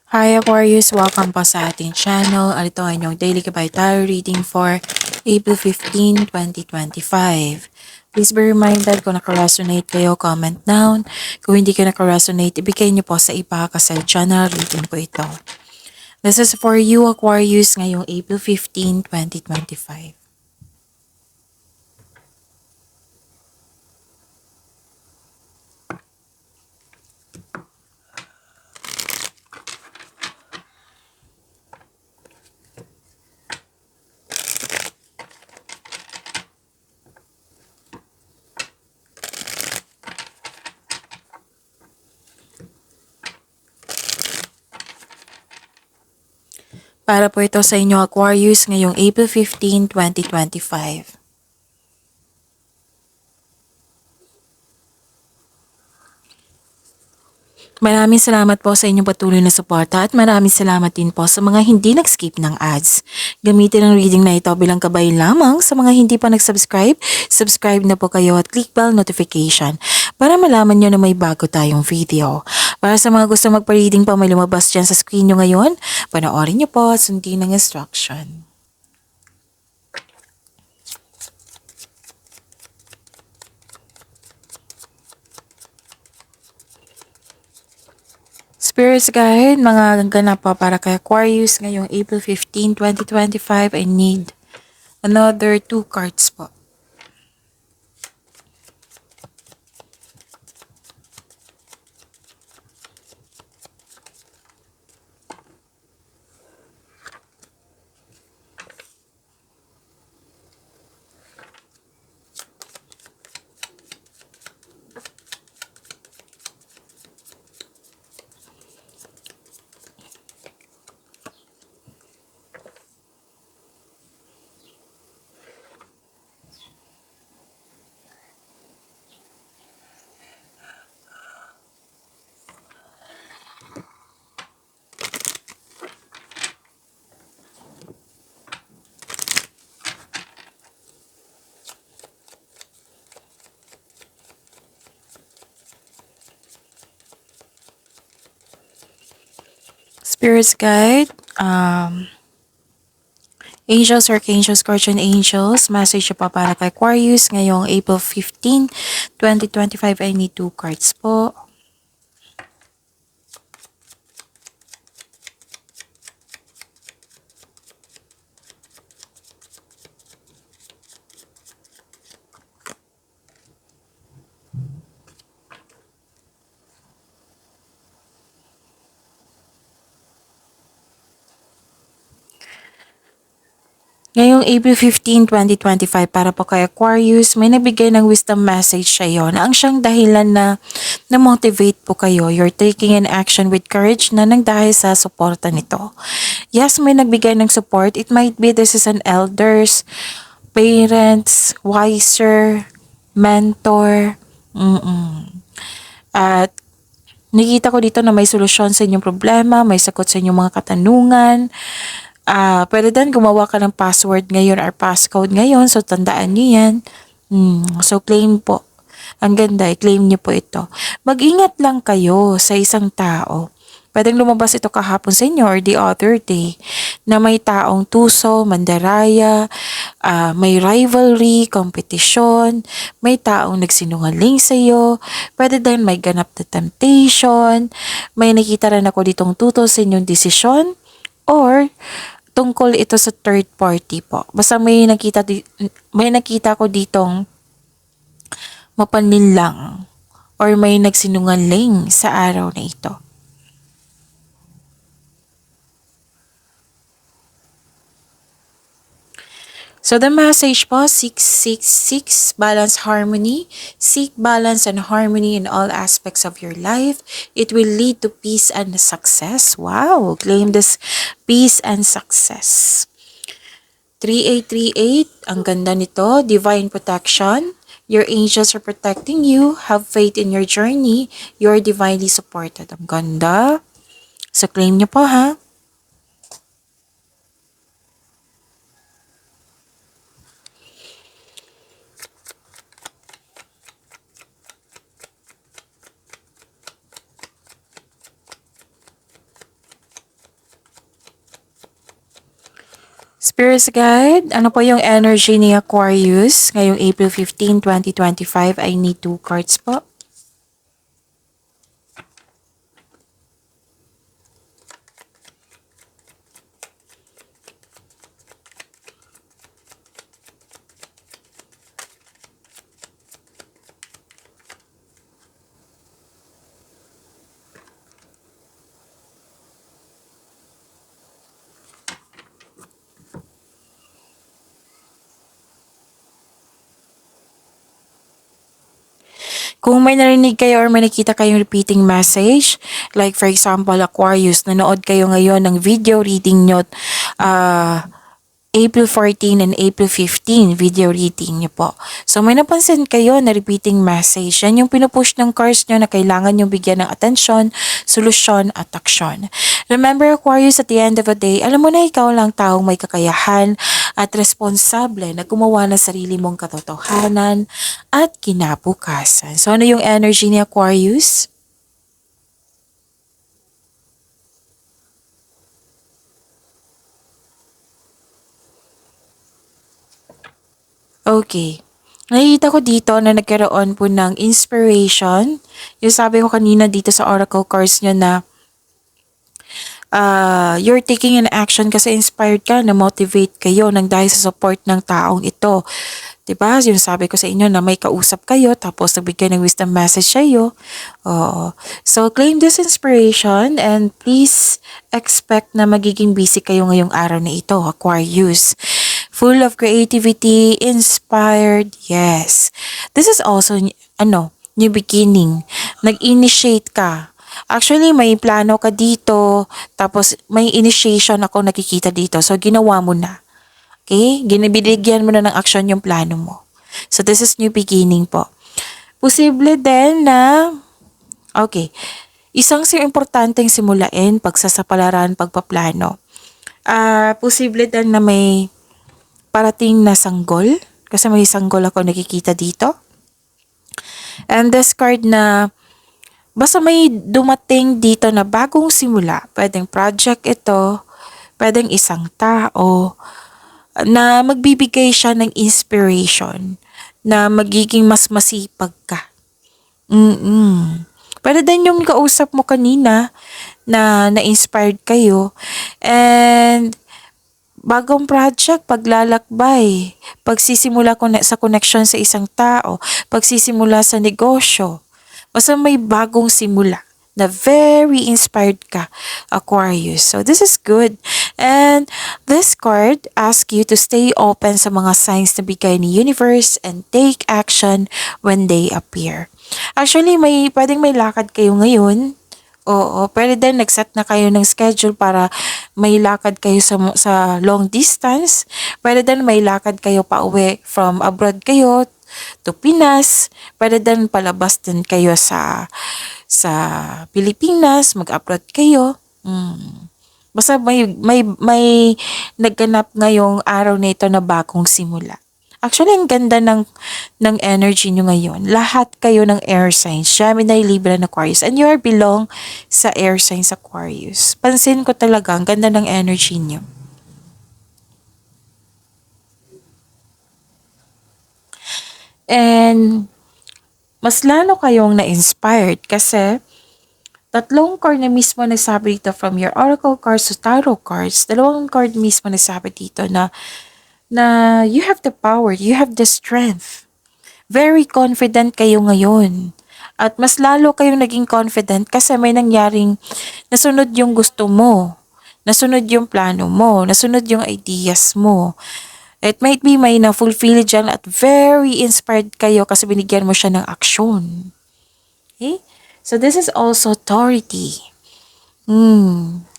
Hi Aquarius! Welcome po sa ating channel. Ito ang inyong daily kabay tarot reading for April 15, 2025. Please be reminded kung naka-resonate kayo, comment down. Kung hindi ka naka-resonate, ibigay niyo po sa iba kasi channel reading po ito. This is for you Aquarius ngayong April 15, 2025. Para po ito sa inyo Aquarius ngayong April 15, 2025. Maraming salamat po sa inyong patuloy na suporta at maraming salamat din po sa mga hindi nag-skip ng ads. Gamitin ang reading na ito bilang gabay lamang sa mga hindi pa nag-subscribe. Subscribe na po kayo at click bell notification para malaman nyo na may bago tayong video. Para sa mga gusto magpa-reading pa may lumabas dyan sa screen nyo ngayon, panoorin nyo po at sundin ang instruction. Spirits Guide, mga ganap pa para kay Aquarius ngayong April 15, 2025. I need another 2 cards po. Spirits Guide, Angels, Archangels, Guardian Angels, message pa para kay Aquarius ngayong April 15, 2025. I need 2 cards po. Ngayong April 15, 2025, para po kay Aquarius, may nabigay ng wisdom message sa iyo na ang siyang dahilan na motivate po kayo. You're taking an action with courage na nang dahil sa suporta nito. Yes, may nagbigay ng support. It might be this is an elders, parents, wiser, mentor. At nakita ko dito na may solusyon sa inyong problema, may sagot sa inyong mga katanungan. Pwede din gumawa ka ng password ngayon or passcode ngayon. So, tandaan niyo yan. So, claim po. Ang ganda, i-claim niyo po ito. Mag-ingat lang kayo sa isang tao. Pwedeng lumabas ito kahapon sa inyo or the other day na may taong tuso, mandaraya, may rivalry, competition, may taong nagsinungaling sa iyo, pwede din may ganap na temptation, may nakita rin ako ditong tutol sa inyong desisyon, or tungkol ito sa third party po. Basta may nakita ko ditong mapanlinlang or may nagsinungaling sa araw na ito. So the message po, 666, balance harmony. Seek balance and harmony in all aspects of your life. It will lead to peace and success. Wow, claim this peace and success. 3838, ang ganda nito, divine protection. Your angels are protecting you. Have faith in your journey. You're divinely supported. Ang ganda. So claim niyo po ha. Spirits Guide, ano po yung energy ni Aquarius ngayong April 15, 2025? I need 2 cards po. Kung may narinig kayo or may nakita kayong repeating message, like for example, Aquarius, nanood kayo ngayon ng video reading nyo, April 14 and April 15, video reading niyo po. So may napansin kayo na repeating message. Yan yung pinupush ng cards nyo na kailangan nyo bigyan ng atensyon, solusyon at aksyon. Remember Aquarius, at the end of the day, alam mo na ikaw lang taong may kakayahan at responsable na gumawa ng sarili mong katotohanan at kinabukasan. So ano yung energy ni Aquarius? Okay. Nakikita ko dito na nagkaroon po ng inspiration. Yung sabi ko kanina dito sa oracle cards nyo na you're taking an action kasi inspired ka, na motivate kayo nang dahil sa support ng taong ito. 'Di ba? Yung sabi ko sa inyo na may kausap kayo tapos nagbigay ng wisdom message sa iyo. Oo. So claim this inspiration and please expect na magiging busy kayo ngayong araw na ito, Aquarius. Full of creativity, inspired, yes. This is also, new beginning. Nag-initiate ka. Actually, may plano ka dito, tapos may initiation ako nakikita dito. So, ginawa mo na. Okay? Binibigyan mo na ng action yung plano mo. So, this is new beginning po. Posible din na, okay, isang importanteng simulain, pagsasapalaran, pagpaplano. Posible din na may parating na sanggol, kasi may sanggol ako nakikita dito. And this card na basta may dumating dito na bagong simula, pwedeng project ito, pwedeng isang tao, na magbibigay siya ng inspiration, na magiging mas masipag ka. Pwede din yung kausap mo kanina na na-inspired kayo. And bagong project, paglalakbay, pagsisimula sa connection sa isang tao, pagsisimula sa negosyo. Basta may bagong simula na very inspired ka, Aquarius. So this is good. And this card asks you to stay open sa mga signs na bigay ni universe and take action when they appear. Actually, pwedeng may lakad kayo ngayon. Oo, pwede din nag-set na kayo ng schedule para may lakad kayo sa long distance. Pwede din may lakad kayo pa uwi from abroad kayo to Pinas. Pwede din palabas din kayo sa Pilipinas, mag-abroad kayo. Basta may nagganap ngayong araw na ito na bagong simula. Actually, ang ganda ng energy nyo ngayon. Lahat kayo ng air signs, Gemini, Libra, and Aquarius. And you are belong sa air signs Aquarius. Pansin ko talaga, ang ganda ng energy nyo. And mas lalo kayong na-inspired kasi tatlong card na mismo nagsabi dito from your oracle cards to tarot cards. Dalawang card mismo nagsabi dito na you have the power, you have the strength. Very confident kayo ngayon. At mas lalo kayong naging confident kasi may nangyaring nasunod yung gusto mo. Nasunod yung plano mo. Nasunod yung ideas mo. It might be may na-fulfill dyan at very inspired kayo kasi binigyan mo siya ng aksyon. Okay? So this is also authority.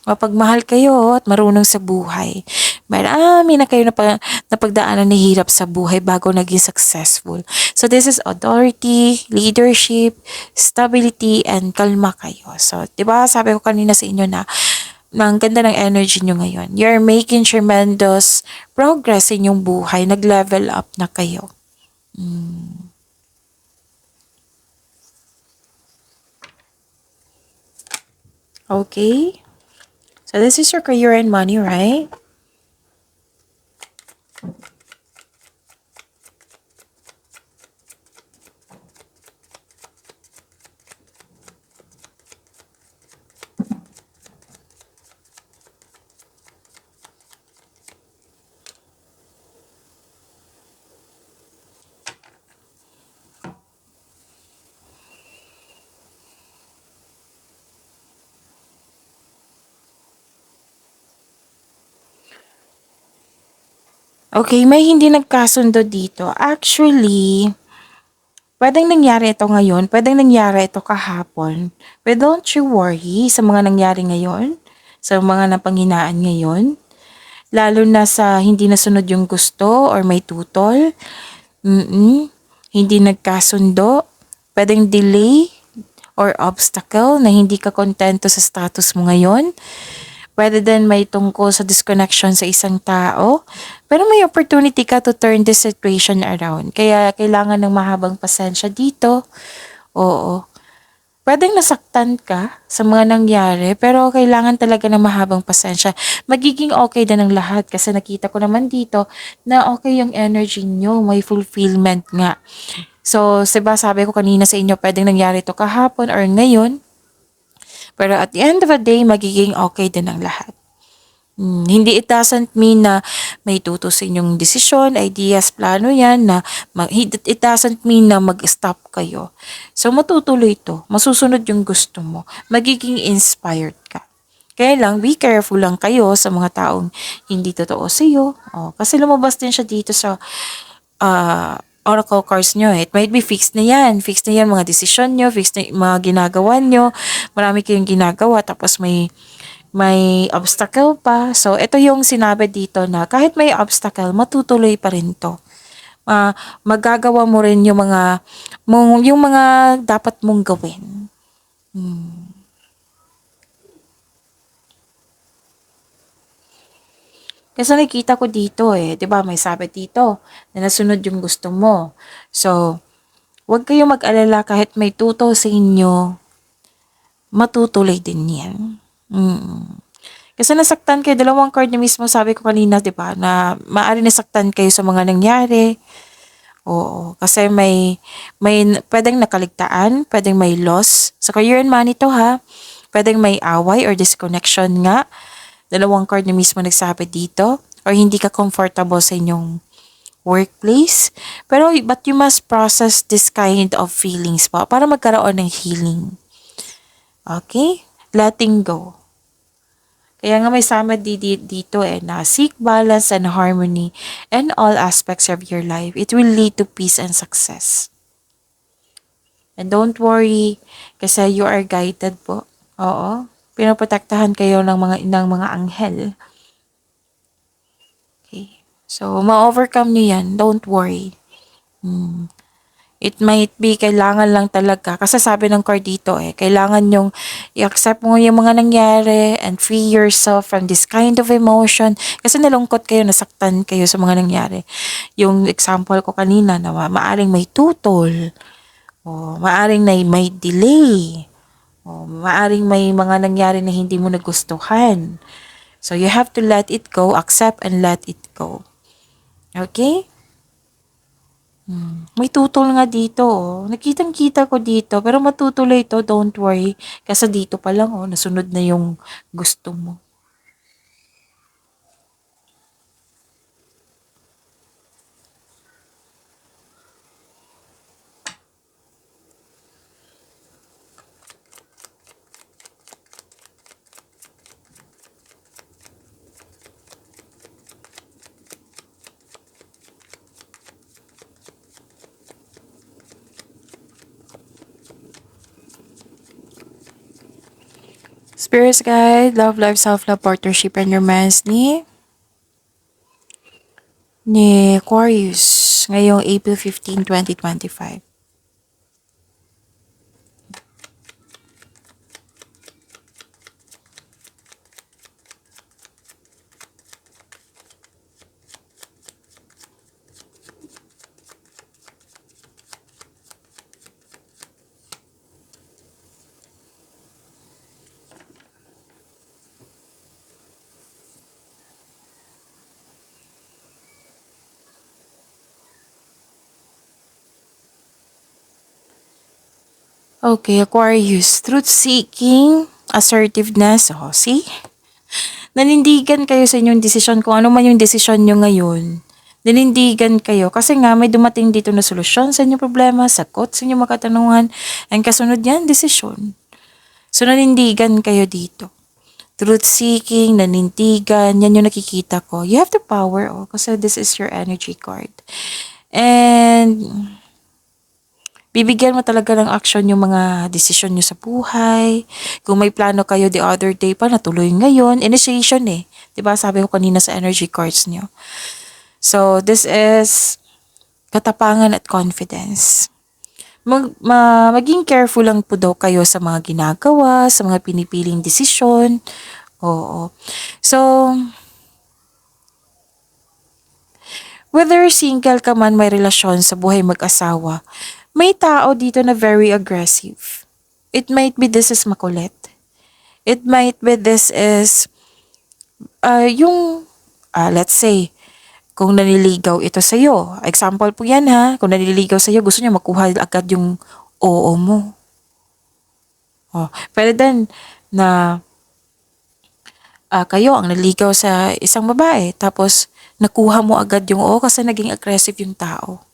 Mapagmahal kayo at marunong sa buhay. Marami na kayo napagdaanan ng hirap sa buhay bago naging successful. So this is authority, leadership, stability, and kalma kayo. So, di ba sabi ko kanina sa inyo na ang ganda ng energy nyo ngayon. You're making tremendous progress in yung buhay. Nag-level up na kayo. Okay? So this is your career and money, right? Okay, may hindi nagkasundo dito. Actually, puwedeng nangyari ito ngayon, puwedeng nangyari ito kahapon. But don't you worry sa mga nangyari ngayon, sa mga napanghinaan ngayon, lalo na sa hindi nasunod yung gusto or may tutol, hindi nagkasundo, puwedeng delay or obstacle na hindi ka kontento sa status mo ngayon. Puwede din may tungkol sa disconnection sa isang tao, pero may opportunity ka to turn this situation around. Kaya kailangan ng mahabang pasensya dito. Oo. Puwedeng nasaktan ka sa mga nangyari, pero kailangan talaga ng mahabang pasensya. Magiging okay din ang lahat kasi nakita ko naman dito na okay yung energy niyo, may fulfillment nga. So, 'di ba sabi ko kanina sa inyo puwedeng nangyari 'to kahapon or ngayon, pero at the end of the day magiging okay din ang lahat. Hindi it doesn't mean na may tutusin yung desisyon, ideas, plano yan na it doesn't mean na mag-stop kayo. So matutuloy to, masusunod yung gusto mo, magiging inspired ka. Kaya lang, be careful lang kayo sa mga taong hindi totoo sa iyo. Oh, kasi lumabas din siya dito sa oracle cards nyo. It might be fixed na yan. Fixed na yan mga desisyon nyo, fixed na yung mga ginagawa nyo. Marami kayong ginagawa tapos may obstacle pa. So, ito yung sinabi dito na kahit may obstacle, matutuloy pa rin to. Magagawa mo rin yung mga dapat mong gawin. Kasi nakita ko dito 'di ba may sabi dito na nasunod yung gusto mo. So, huwag kayong mag-alala kahit may tuto sa inyo, matutuloy din yan. Kasi nasaktan kayo, dalawang card na mismo sabi ko kanina, 'di ba, na maaari nasaktan kayo sa mga nangyari. Oo, kasi may puwedeng nakaligtaan, puwedeng may loss. Sa career and money 'to ha. Puwedeng may away or disconnection nga. Dalawang card na mismo nagsabi dito or hindi ka comfortable sa inyong workplace. Pero but you must process this kind of feelings po para magkaroon ng healing. Okay? Letting go. Kaya nga may sama dito na seek balance and harmony in all aspects of your life. It will lead to peace and success. And don't worry kasi you are guided po. Oo. Pinoprotektahan kayo ng mga anghel. Okay. So, ma-overcome niyo yan. Don't worry. It might be kailangan lang talaga, kasi sabi ng card dito kailangan yung i-accept mo yung mga nangyari and free yourself from this kind of emotion. Kasi nalungkot kayo, nasaktan kayo sa mga nangyari. Yung example ko kanina na maaring may tutol, o maaring may delay, o maaring may mga nangyari na hindi mo nagustuhan. So you have to let it go, accept and let it go. Okay? May tutol nga dito Nakitang-kita ko dito, pero matutuloy to, don't worry. Kasi dito pa lang nasunod na yung gusto mo. Spirits guide, love, life, self-love, partnership, and romance ni Aquarius ngayong April 15, 2025. Okay, Aquarius, truth-seeking, assertiveness, see? Nanindigan kayo sa inyong desisyon kung ano man yung desisyon nyo ngayon. Nanindigan kayo kasi nga may dumating dito na solusyon sa inyong problema, sagot sa inyong mga katanungan, and kasunod yan, desisyon. So nanindigan kayo dito. truth-seeking, nanindigan, yan yung nakikita ko. You have the power, kasi this is your energy card. And bibigyan mo talaga ng action yung mga desisyon nyo sa buhay. Kung may plano kayo the other day pa, natuloy ngayon. Initiation eh. Diba sabi ko kanina sa energy cards nyo. So, this is katapangan at confidence. Maging careful lang po daw kayo sa mga ginagawa, sa mga pinipiling desisyon. Oo. So, whether single ka man, may relasyon sa buhay mag-asawa, may tao dito na very aggressive. It might be this is makulit. It might be this is, let's say, kung naniligaw ito sa'yo. Example po yan ha. Kung naniligaw sa'yo, gusto niya makuha agad yung oo mo. Pero then, na kayo ang naligaw sa isang babae, tapos nakuha mo agad yung oo kasi naging aggressive yung tao.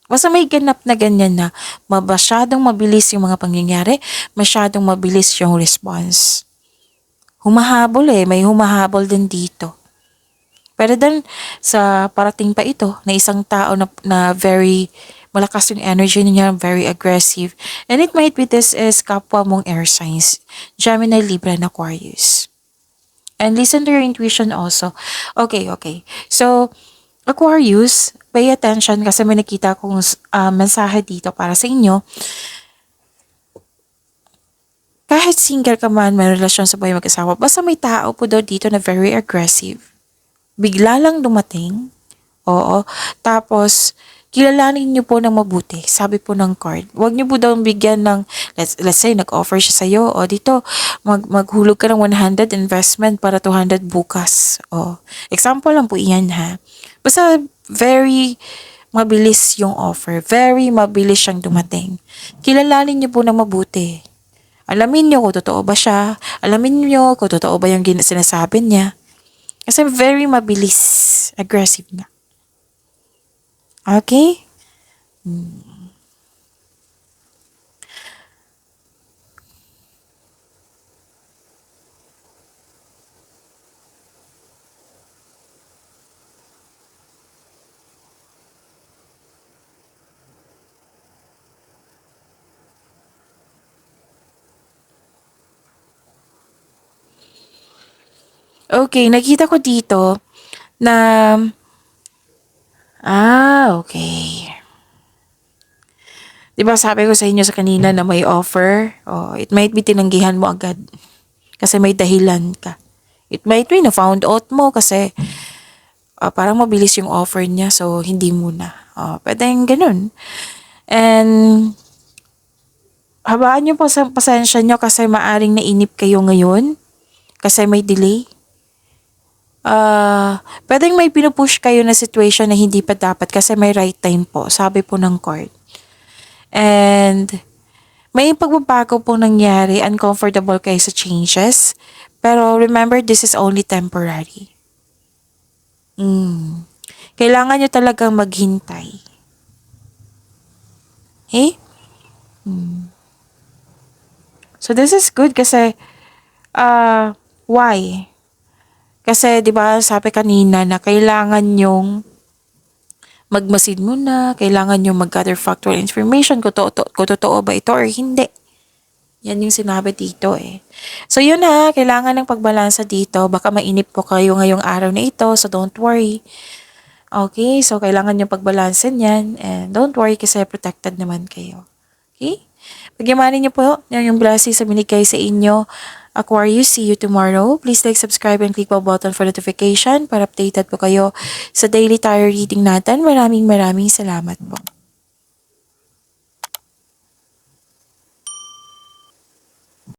Basta may ganap na ganyan na masyadong mabilis yung mga pangyayari, masyadong mabilis yung response. Humahabol may humahabol din dito. Pero then, sa parating pa ito, na isang tao na very malakas yung energy niya, very aggressive. And it might be this is kapwa mong air signs, Gemini, Libra, and Aquarius. And listen to your intuition also. Okay. So, Aquarius, pay attention kasi may nakita kong mensahe dito para sa inyo. Kahit single ka man, may relasyon sa buhay mag-asawa, basta may tao po daw dito na very aggressive. Bigla lang dumating. Oo. Tapos, kilalanin niyo po ng mabuti. Sabi po ng card. Huwag niyo po daw bigyan ng, let's say, nag-offer siya sa'yo. O dito, maghulog ka ng 100 investment para 200 bukas. O, example lang po iyan ha. Basta, very mabilis yung offer. Very mabilis siyang dumating. Kilalanin niyo po ng mabuti. Alamin niyo kung totoo ba siya. Alamin niyo kung totoo ba yung sinasabi niya. Kasi very mabilis. Aggressive na. Okay? Okay, nakita ko dito na okay. 'Di ba sabi ko sa inyo sa kanina na may offer? It might be tinanggihan mo agad kasi may dahilan ka. It might be na found out mo kasi parang mabilis yung offer niya so hindi muna. Pwedeng ganun. And habaan niyo po sa pasensya niyo kasi maaring nainip kayo ngayon kasi may delay. Pwedeng may pinupush kayo na situation na hindi pa dapat kasi may right time po, sabi po ng card. And may pagbabago po nangyari, uncomfortable kayo sa changes, pero remember this is only temporary. Kailangan nyo talagang maghintay. Okay? So this is good kasi why? Kasi 'di ba sabi kanina na kailangan yung magmasid muna, kailangan yung mag-gather factual information kung totoo ba ito or hindi. Yan yung sinabi dito So yun kailangan ng pagbalansa dito. Baka mainip po kayo ngayong araw na ito, so don't worry. Okay, so kailangan yung pagbalansin yan and don't worry kasi protected naman kayo. Okay? Pagyamanin niyo po yung blessings sa binigay sa inyo. Aquarius, see you tomorrow. Please like, subscribe, and click the button for notification para updated po kayo sa daily tarot reading natin. Maraming salamat po.